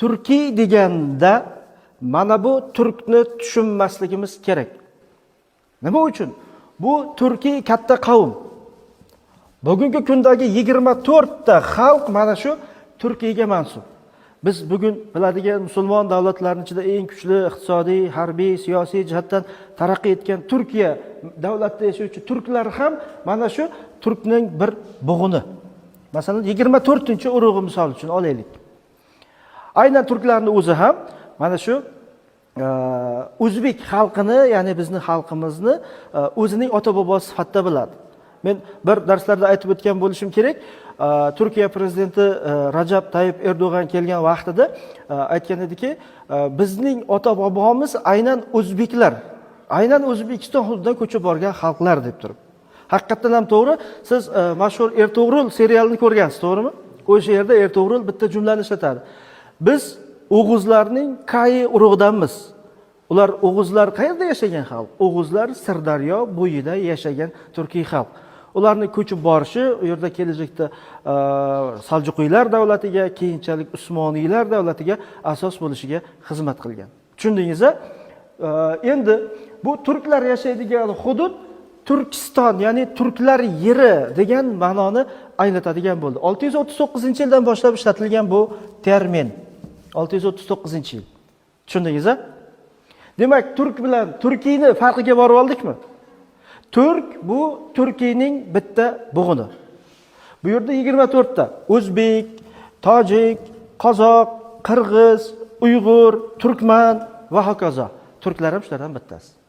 Turkiy deganda mana bu turkni tushunmasligimiz kerak. Nima uchun? Bu Turkiy katta qavm. Bugungi kundagi 24 ta xalq mana shu Turkiyga mansub. Biz bugun biladigan musulmon davlatlarning ichida eng kuchli iqtisodiy, harbiy, siyosiy jihatdan taraqqiy etgan Turkiya davlatida yashovchi turklar ham mana shu turkning bir bug'uni. Masalan, 24-urug'i misol uchun olaylik. Aynan turklarning o'zi ham mana shu o'zbek xalqini, ya'ni bizning xalqimizni o'zining ota-bobosi sifatida biladi. Men bir darslarda aytib o'tgan bo'lishim kerak. Turkiya prezidenti Rajab Tayyip Erdo'g'an kelgan vaqtida aytgan ediki, bizning ota-bobomiz aynan o'zbeklar, aynan O'zbekiston hududidan ko'chib borgan xalqlar deb turib. Haqiqatan ham to'g'ri. Siz mashhur Erto'g'rul serialini ko'rgansiz, to'g'rimi? O'sha yerda Erto'g'rul bitta jumlani ishlatadi. Biz O'g'uzlarning Kayi urug'idanmiz. Ular O'g'uzlar qayerda yashagan xalq? O'g'uzlar Sirdaryo bo'yida yashagan turkiy xalq. Ularning ko'chib borishi u yerda kelajakda Saljuqiylar davlatiga, keyinchalik Usmoniylar davlatiga asos bo'lishiga xizmat qilgan. Tushundingizmi? Endi bu turklar yashaydigan hudud Turkiston, ya'ni turklar yeri degan ma'noni anglatadigan bo'ldi. 639-yildan boshlab ishlatilgan bu termin. 639-yil. Tushundingizmi? Demak, turk bilan turkiyni farqiga borib oldikmi? Turk bu Turkiyning bitta bug'uni. Bu yerda 24 ta o'zbek, tojik, qozoq, qirg'iz, uyg'ur, turkman va hokazo. Turklar ham shulardan bittasi.